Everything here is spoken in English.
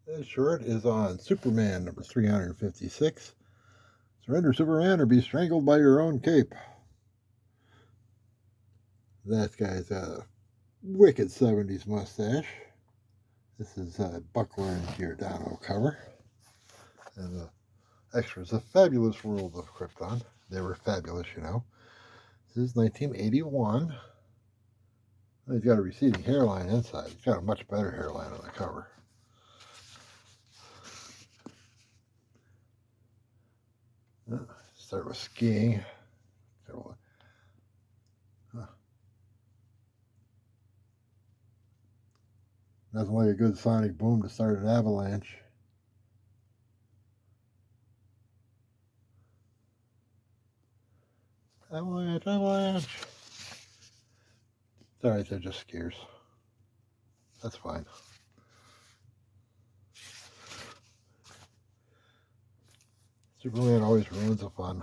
This short is on Superman number 356. Surrender, Superman, or be strangled by your own cape. That guy's got a wicked 70s mustache. This is Buckler and Giordano cover. And the extras, A Fabulous World of Krypton. They were fabulous, you know. This is 1981. He's got a receding hairline inside. He's got a much better hairline on the cover. Start with skiing. Nothing like a good sonic boom to start an avalanche. Avalanche, avalanche. It's alright, they're just skiers. That's fine. Superman always ruins the fun.